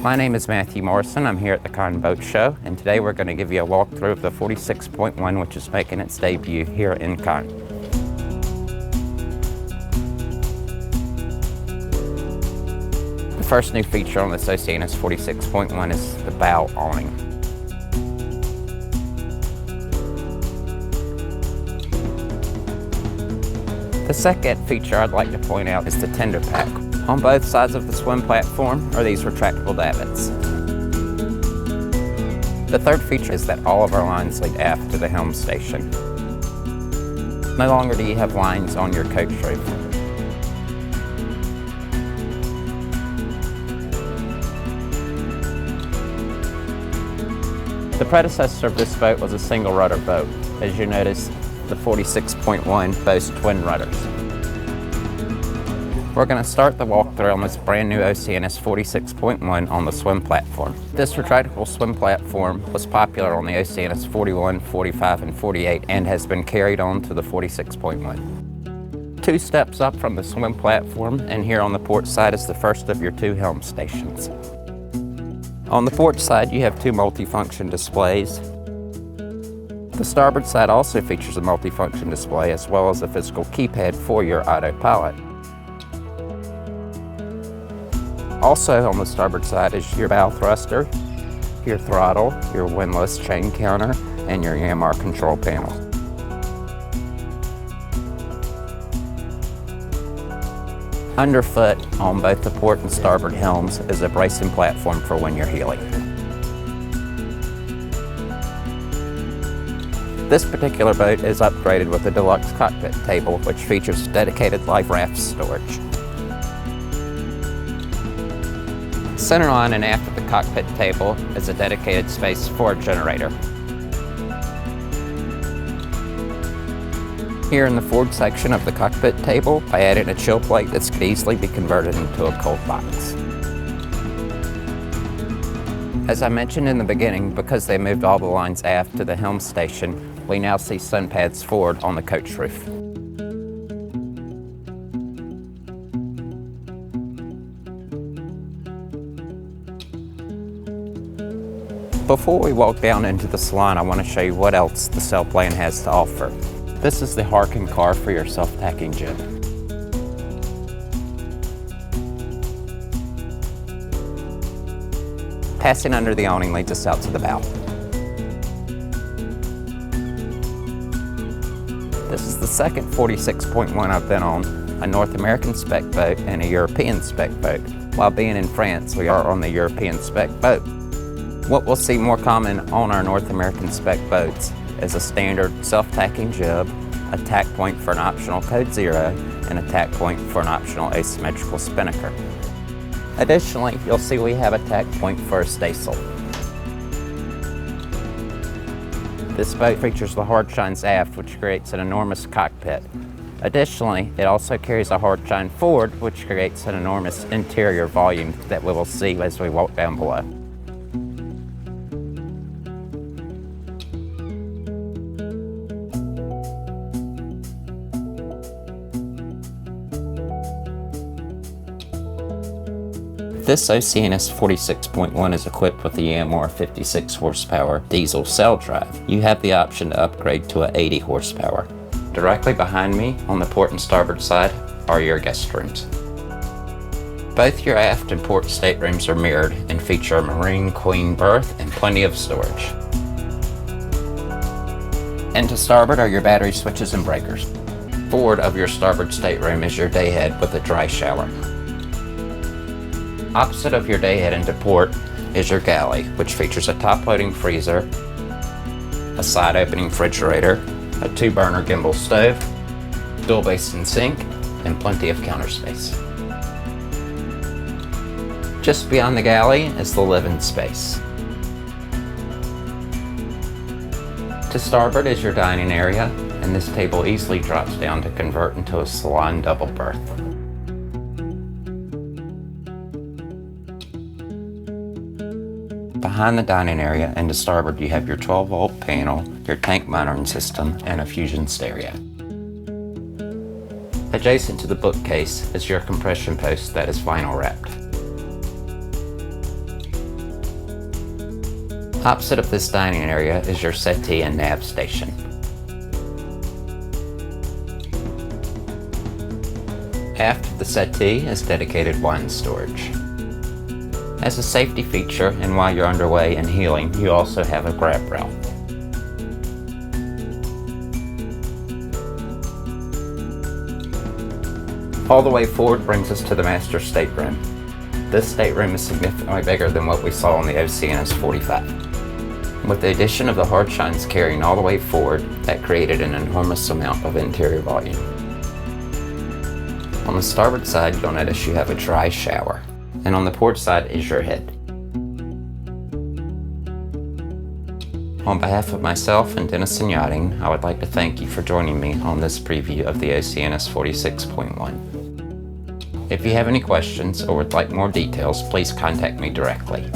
My name is Matthew Morrison. I'm here at the Cannes Boat Show, and today we're going to give you a walkthrough of the 46.1, which is making its debut here in Cannes. The first new feature on this Oceanis 46.1 is the bow awning. The second feature I'd like to point out is the tender pack. On both sides of the swim platform are these retractable davits. The third feature is that all of our lines lead aft to the helm station. No longer do you have lines on your coach roof. The predecessor of this boat was a single rudder boat. As you notice, the 46.1 boasts twin rudders. We're going to start the walkthrough on this brand new Oceanis 46.1 on the swim platform. This retractable swim platform was popular on the Oceanis 41, 45, and 48 and has been carried on to the 46.1. 2 steps up from the swim platform, and here on the port side is the first of your 2 helm stations. On the port side you have 2 multifunction displays. The starboard side also features a multifunction display as well as a physical keypad for your autopilot. Also on the starboard side is your bow thruster, your throttle, your windlass chain counter, and your Yanmar control panel. Underfoot on both the port and starboard helms is a bracing platform for when you're heeling. This particular boat is upgraded with a deluxe cockpit table, which features dedicated life raft storage. Centerline and aft of the cockpit table is a dedicated space for a generator. Here in the forward section of the cockpit table, I added a chill plate that could easily be converted into a cold box. As I mentioned in the beginning, because they moved all the lines aft to the helm station, we now see sun pads forward on the coach roof. Before we walk down into the salon, I want to show you what else the sailplane has to offer. This is the Harken car for your self-tacking jib. Passing under the awning leads us out to the bow. This is the second 46.1 I've been on, a North American spec boat and a European spec boat. While being in France, we are on the European spec boat. What we'll see more common on our North American spec boats is a standard self-tacking jib, a tack point for an optional code 0, and a tack point for an optional asymmetrical spinnaker. Additionally, you'll see we have a tack point for a staysail. This boat features the hard shines aft, which creates an enormous cockpit. Additionally, it also carries a hard shine forward, which creates an enormous interior volume that we will see as we walk down below. This Oceanis 46.1 is equipped with the Yanmar 56 horsepower diesel sail drive. You have the option to upgrade to an 80 horsepower. Directly behind me on the port and starboard side are your guest rooms. Both your aft and port staterooms are mirrored and feature a marine queen berth and plenty of storage. And to starboard are your battery switches and breakers. Forward of your starboard stateroom is your dayhead with a dry shower. Opposite of your dayhead into port is your galley, which features a top-loading freezer, a side-opening refrigerator, a 2-burner gimbal stove, dual basin sink, and plenty of counter space. Just beyond the galley is the living space. To starboard is your dining area, and this table easily drops down to convert into a Salon double berth. Behind the dining area and to starboard you have your 12-volt panel, your tank monitoring system, and a fusion stereo. Adjacent to the bookcase is your compression post that is vinyl wrapped. Opposite of this dining area is your settee and nav station. Aft of the settee is dedicated wine storage. As a safety feature, and while you're underway and healing, you also have a grab rail. All the way forward brings us to the master stateroom. This stateroom is significantly bigger than what we saw on the Oceanis 45. With the addition of the hard shines carrying all the way forward, that created an enormous amount of interior volume. On the starboard side, you'll notice you have a dry shower, and on the port side is your head. On behalf of myself and Denison Yachting, I would like to thank you for joining me on this preview of the Oceanis 46.1. If you have any questions or would like more details, please contact me directly.